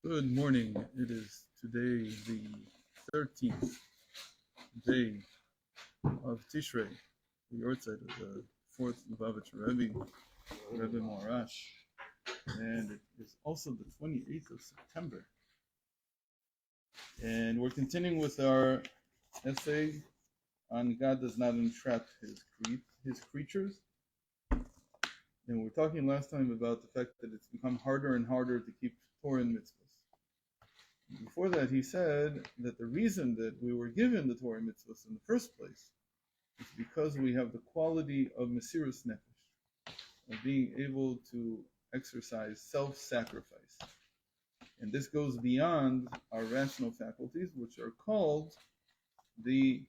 Good morning. It is today the 13th day of Tishrei, the Yortzeit of the 4th Lubavitcher Rebbe Morash, and it is also the 28th of September. And we're continuing with our essay on God does not entrap his creatures. And we were talking last time about the fact that it's become harder and harder to keep Torah and mitzvahs. Before that, he said that the reason that we were given the Torah and mitzvahs in the first place is because we have the quality of Mesirus Nefesh, of being able to exercise self-sacrifice. And this goes beyond our rational faculties, which are called the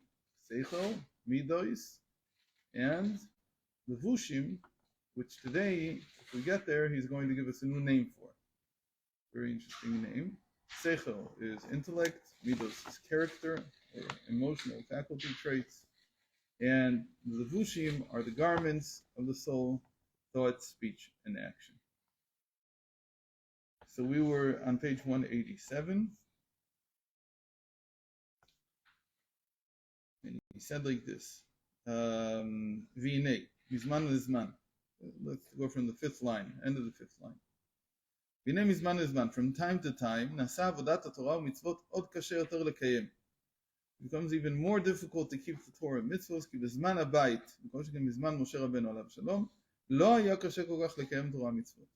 Seichel, Midos, and the Vushim, which today, if we get there, he's going to give us a new name for. Very interesting name. Seichel is intellect, Midos is character, or emotional faculty traits, and the Levushim are the garments of the soul, thought, speech, and action. So we were on page 187, and he said like this, V'inei, Mizman Lizman. Let's go from the fifth line, end of the fifth line. V'inei Mizman Lizman, from time to time, Nasa avodat haTorah u'mitzvot od kasher yoter lekayem. It becomes even more difficult to keep the Torah and mitzvot, כי בזמן הבית, כמו שגם בזמן משה רבנו עליו שלום, לא היה קשה כל כך לקיים תורה ומצוות.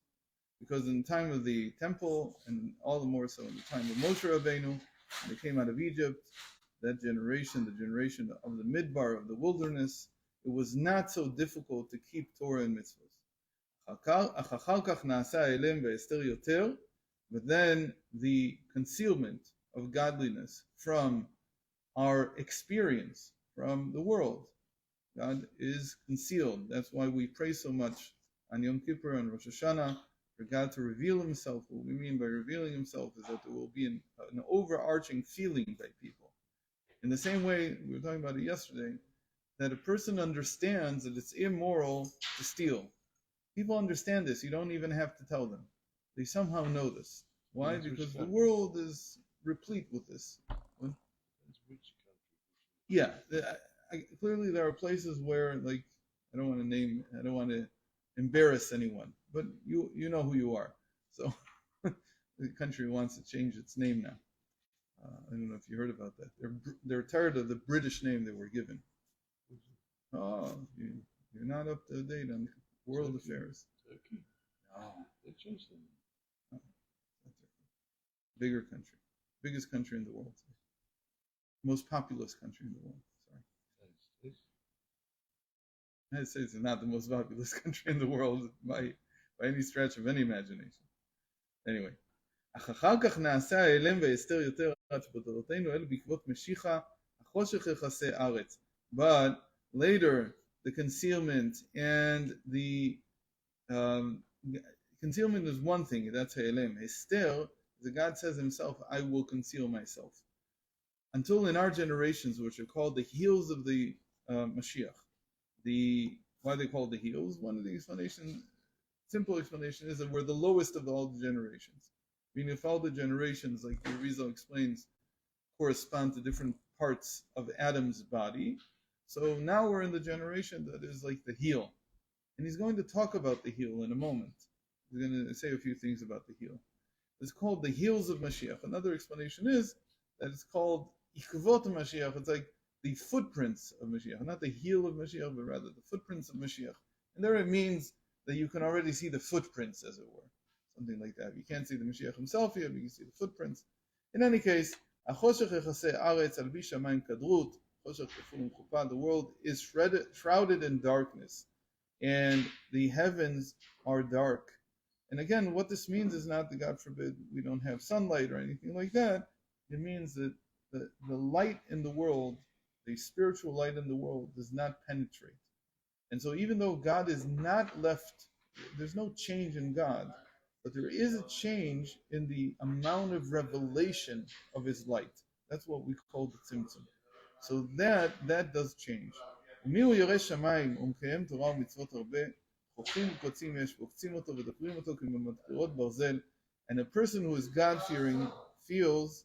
Because in the time of the temple, and all the more so in the time of Moshe Rabbeinu, when they came out of Egypt, that generation, the generation of the midbar, of the wilderness, it was not so difficult to keep Torah and mitzvot. אחר כך נעשה האלם וההסתר יותר, but then the concealment of godliness from our experience, from the world, God is concealed. That's why we pray so much on Yom Kippur and Rosh Hashanah, for God to reveal himself. What we mean by revealing himself is that there will be an overarching feeling by people. In the same way, we were talking about it yesterday, that a person understands that it's immoral to steal. People understand this. You don't even have to tell them. They somehow know this. Why? Because the world is replete with this. Yeah, clearly there are places where, like, I don't want to embarrass anyone, but you know who you are. So the country wants to change its name now. I don't know if you heard about that. They're tired of the British name they were given. Oh, you're not up to date on world affairs. Turkey. No. They changed them. No, bigger country, biggest country in the world, most populous country in the world. Sorry. United States is not the most populous country in the world by any stretch of any imagination. Anyway. אחר כך נעשה האלם וההסתר יותר עד שבתורתנו אלו בעקבות משיחה החושך יכסה ארץ. But later the concealment and the concealment is one thing, that's האלם. Hester, the God says himself, I will conceal myself. Until in our generations, which are called the heels of the Mashiach, why they call the heels? One of the explanations, simple explanation, is that we're the lowest of all the generations. Meaning, if all the generations, like the Arizal explains, correspond to different parts of Adam's body, so now we're in the generation that is like the heel. And he's going to talk about the heel in a moment. He's going to say a few things about the heel. It's called the heels of Mashiach. Another explanation is that it's called Ikvot Mashiach. It's like the footprints of Mashiach, not the heel of Mashiach, but rather the footprints of Mashiach. And there it means that you can already see the footprints, as it were. Something like that. You can't see the Mashiach himself here, but you can see the footprints. In any case, the world is shrouded in darkness, and the heavens are dark. And again, what this means is not that, God forbid, we don't have sunlight or anything like that. It means that the light in the world, the spiritual light in the world, does not penetrate. And so even though God is not left, there's no change in God, but there is a change in the amount of revelation of his light. That's what we call the tzimtzum. So that does change. חוכים וקוצים יש, וחוצים אותו ודוקרים אותו כמו במדקרות ברזל, And a person who is God-fearing feels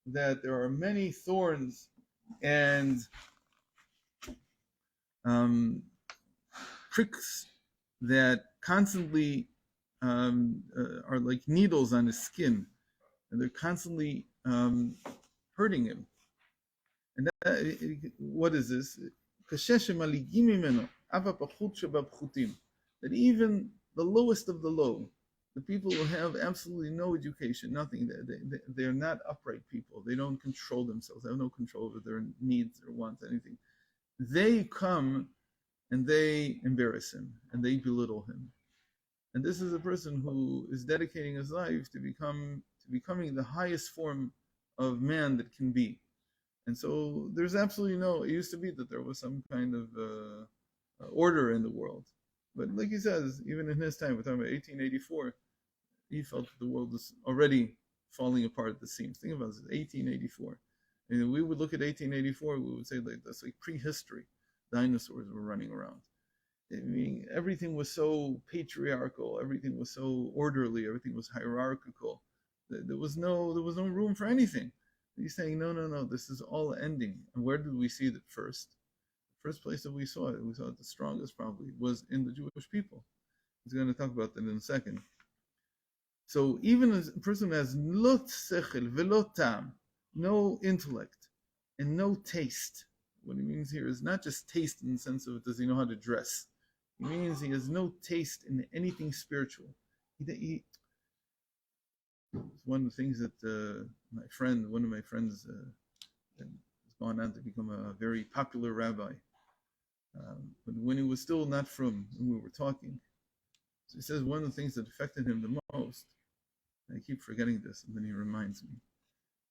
that there are many thorns and pricks that constantly are like needles on his skin, and they're constantly hurting him. And what is this? That even the lowest of the low, the people who have absolutely no education, nothing, they're not upright people. They don't control themselves. They have no control over their needs or wants, anything. They come and they embarrass him and they belittle him. And this is a person who is dedicating his life to becoming the highest form of man that can be. And so there's absolutely it used to be that there was some kind of order in the world. But like he says, even in his time, we're talking about 1884, he felt that the world was already falling apart at the seams. Think about this, 1884. And we would look at 1884, we would say like that's like prehistory. Dinosaurs were running around. I mean, everything was so patriarchal, everything was so orderly, everything was hierarchical. There was no room for anything. He's saying, no, this is all ending. And where did we see that first? The first place that we saw it the strongest probably, was in the Jewish people. He's going to talk about that in a second. So even as a person who has lot sechel velot tam, no intellect and no taste. What he means here is not just taste in the sense of does he know how to dress. He means he has no taste in anything spiritual. One of the things that one of my friends has gone on to become a very popular rabbi. But when he was still not from, when we were talking, so he says one of the things that affected him the most, and I keep forgetting this, and then he reminds me,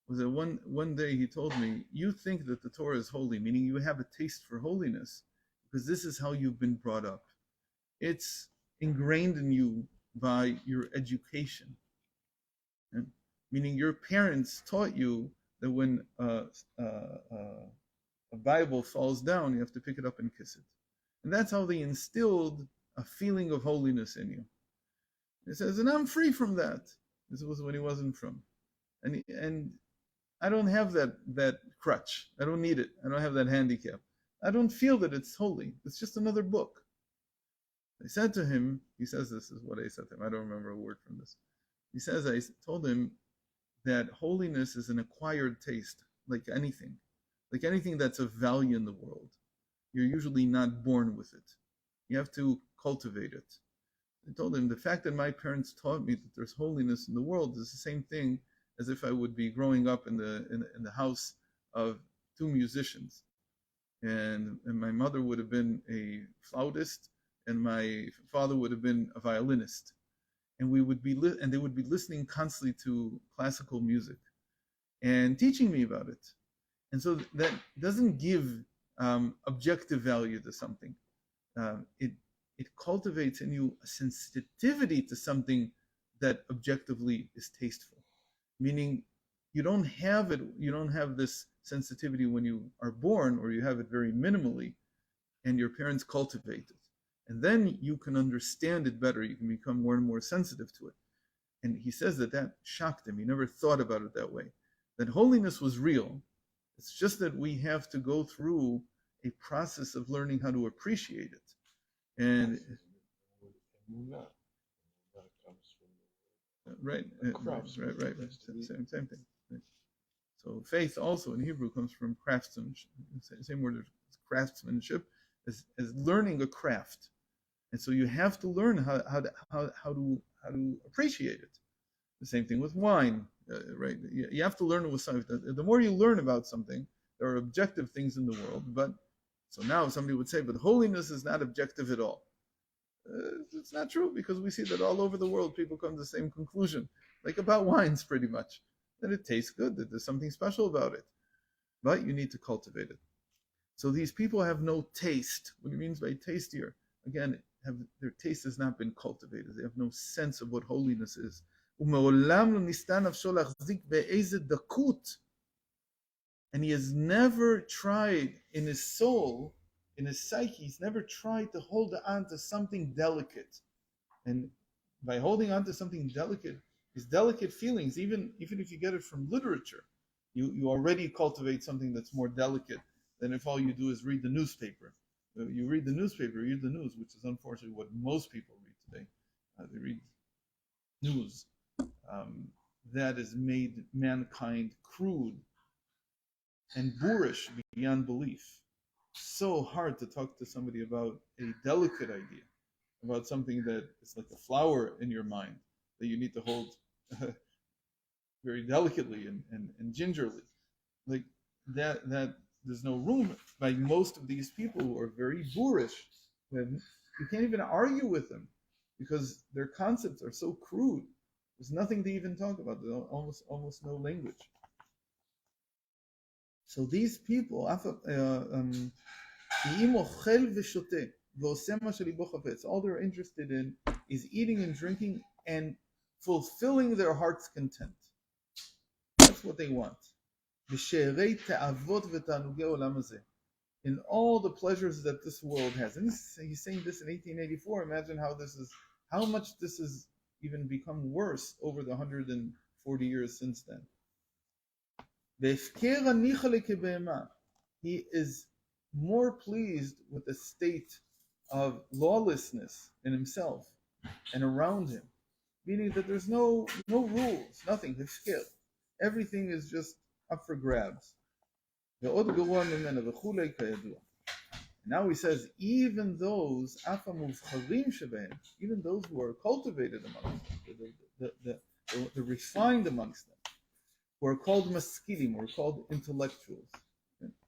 was that one day he told me, you think that the Torah is holy, meaning you have a taste for holiness, because this is how you've been brought up. It's ingrained in you by your education. Meaning your parents taught you that when a Bible falls down, you have to pick it up and kiss it. And that's how they instilled a feeling of holiness in you. He says, and I'm free from that. This was when he wasn't from. And I don't have that crutch. I don't need it. I don't have that handicap. I don't feel that it's holy. It's just another book. I said to him, he says this is what I said to him. I don't remember a word from this. He says, I told him that holiness is an acquired taste, like anything that's of value in the world. You're usually not born with it. You have to cultivate it. I told him the fact that my parents taught me that there's holiness in the world is the same thing as if I would be growing up in the house of two musicians, and my mother would have been a flautist, and my father would have been a violinist. And they would be listening constantly to classical music and teaching me about it. And so that doesn't give objective value to something. It cultivates in you a sensitivity to something that objectively is tasteful. Meaning you don't have this sensitivity when you are born, or you have it very minimally, and your parents cultivate it. And then you can understand it better. You can become more and more sensitive to it. And he says that shocked him. He never thought about it that way. That holiness was real. It's just that we have to go through a process of learning how to appreciate it. And right. Same thing. Right. So faith also in Hebrew comes from craftsmanship. Same word as craftsmanship, as learning a craft. And so you have to learn how to appreciate it. The same thing with wine, right? You have to learn it with something. The more you learn about something, there are objective things in the world. But so now somebody would say, but holiness is not objective at all. It's not true, because we see that all over the world people come to the same conclusion, like about wines pretty much, that it tastes good, that there's something special about it. But you need to cultivate it. So these people have no taste. What he means by taste here, again, their taste has not been cultivated. They have no sense of what holiness is. And he has never tried in his soul, in his psyche, he's never tried to hold on to something delicate. And by holding on to something delicate, these delicate feelings, even if you get it from literature, you already cultivate something that's more delicate than if all you do is read the newspaper. You read the newspaper, you read the news, which is unfortunately what most people read today. They read news that has made mankind crude and boorish beyond belief. So hard to talk to somebody about a delicate idea, about something that is like a flower in your mind that you need to hold very delicately and gingerly. Like that there's no room by most of these people who are very boorish. When you can't even argue with them because their concepts are so crude. There's nothing to even talk about. There's almost no language. So these people, all they're interested in is eating and drinking and fulfilling their heart's content. That's what they want. In all the pleasures that this world has. And he's saying this in 1884. Imagine how much this has even become worse over the 140 years since then. He is more pleased with the state of lawlessness in himself and around him, meaning that there's no rules, nothing. Everything is just up for grabs. Now he says, even those who are cultivated amongst them, the refined amongst them, who are called maskilim, or called intellectuals.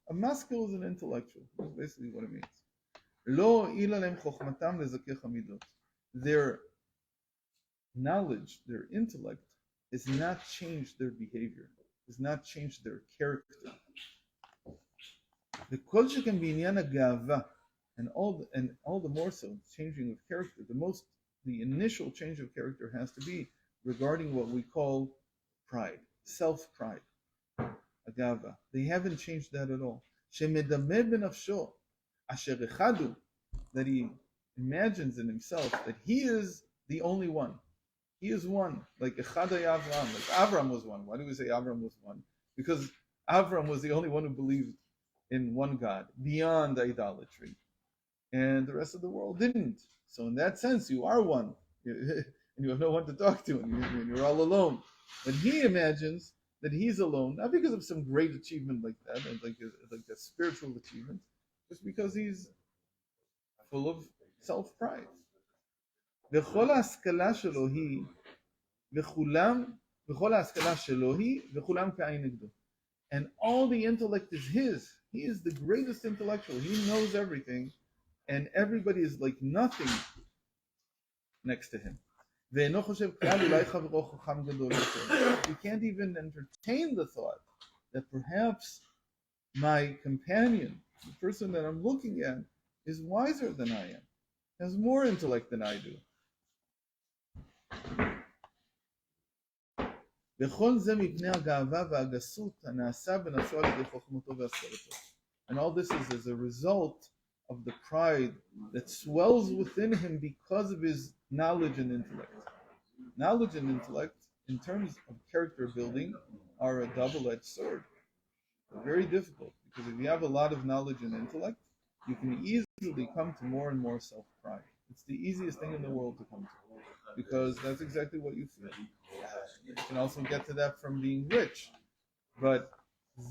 A maskil is an intellectual. That's basically what it means. Their knowledge, their intellect, has not changed their behavior, has not changed their character. The culture can be and all the more so changing of character. The initial change of character has to be regarding what we call pride, self-pride, agava. They haven't changed that at all. That he imagines in himself that he is the only one. He is one, like Echadai Avram, like Avram was one. Why do we say Avram was one? Because Avram was the only one who believed in one God, beyond idolatry. And the rest of the world didn't. So in that sense, you are one. And you have no one to talk to, and you're all alone. But he imagines that he's alone, not because of some great achievement like that, like a spiritual achievement, just because he's full of self-pride. וכל ההשכלה שלו היא, וכל ההשכלה שלו היא, וכולם כעין נגדו. And all the intellect is his. He is the greatest intellectual. He knows everything, and everybody is like nothing next to him. ואינו חושב כלל אולי חברו חכם גדול יותר. You can't even entertain the thought that perhaps my companion, the person that I'm looking at, is wiser than I am, has more intellect than I do. וכל זה מפני הגאווה והגסות הנעשה בנפשו על ידי חוכמתו והשכלתו. And all this is as a result of the pride that swells within him because of his knowledge and intellect. Knowledge and intellect, in terms of character building, are a double-edged sword. They're very difficult, because if you have a lot of knowledge and intellect, you can easily come to more and more self-pride. It's the easiest thing in the world to come to, because that's exactly what you feel. You can also get to that from being rich. But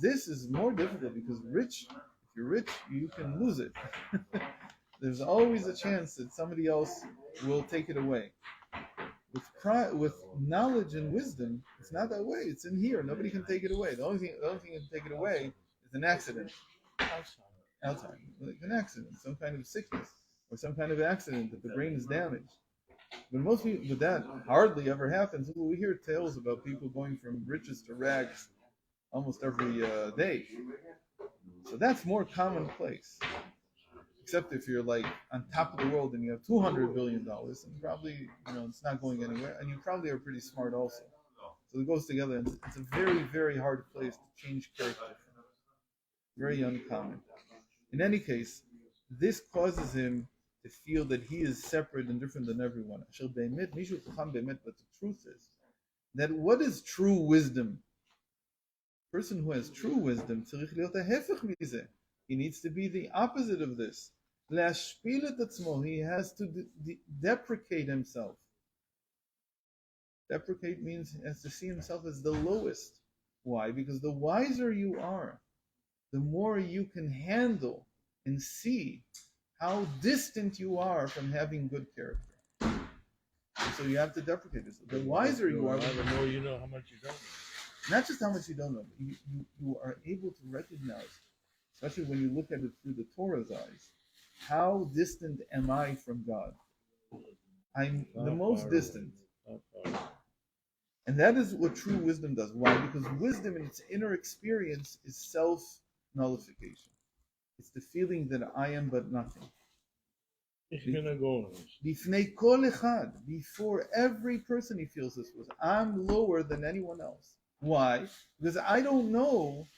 this is more difficult because if you're rich, you can lose it. There's always a chance that somebody else will take it away. With knowledge and wisdom, it's not that way. It's in here. Nobody can take it away. The only thing that can take it away is an accident. Alzheimer's. Like an accident, some kind of sickness, or some kind of accident that the brain is damaged. But that hardly ever happens. We hear tales about people going from riches to rags almost every day. So that's more commonplace. Except if you're like on top of the world and you have $200 billion, and probably it's not going anywhere, and you probably are pretty smart also. So it goes together, and it's a very, very hard place to change character from. Very uncommon. In any case, this causes him to feel that he is separate and different than everyone. But the truth is that what is true wisdom? Person who has true wisdom, he needs to be the opposite of this. He has to deprecate himself. Deprecate means he has to see himself as the lowest. Why? Because the wiser you are, the more you can handle and see how distant you are from having good character. So you have to deprecate this. The wiser you are, the more you know how much you don't know. Not just how much you don't know, but you are able to recognize, especially when you look at it through the Torah's eyes, how distant am I from God? I'm the most distant. And that is what true wisdom does. Why? Because wisdom in its inner experience is self-nullification. It's the feeling that I am but nothing. Before every person he feels this was, I'm lower than anyone else. Why? Because I don't know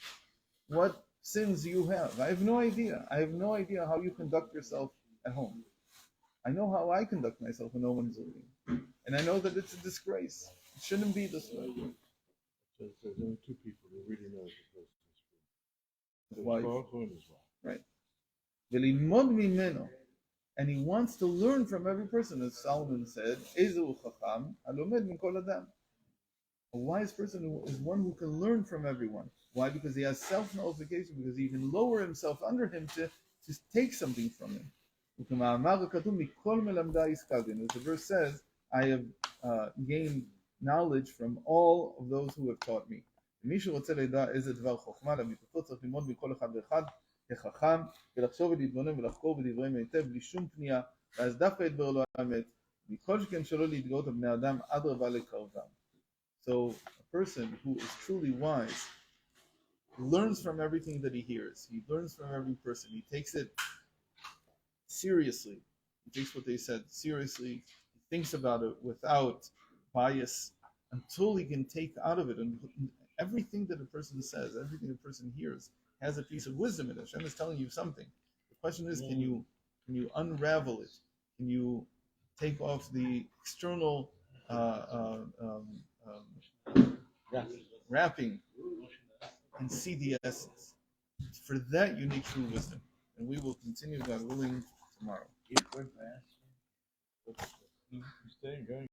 what sins you have. I have no idea. I have no idea how you conduct yourself at home. I know how I conduct myself when no one's looking. And I know that it's a disgrace. It shouldn't be this way. So there's only two people who really know the person. His wife. And his wife. Right. And he wants to learn from every person, as Solomon said, a wise person is one who can learn from everyone. Why? Because he has self-nullification, because he can lower himself under him to take something from him. As the verse says, I have gained knowledge from all of those who have taught me. ולחשוב ולהתבונן ולחקור בדבריהם היטב בלי שום פנייה, ואז דווקא יתברר לו האמת, מכל שכן שלא להתגאות על בני אדם אדרבה לקרבם. So a person who is truly wise learns from everything that he hears. He learns from every person. He takes it seriously. He takes what they said seriously. He thinks about it without bias until he can take out of it. And everything that a person says, everything a person hears, has a piece of wisdom in it. Hashem is telling you something. The question is, can you unravel it? Can you take off the external wrapping and see the essence? For that, you need true wisdom. And we will continue, God willing, tomorrow. You stay going.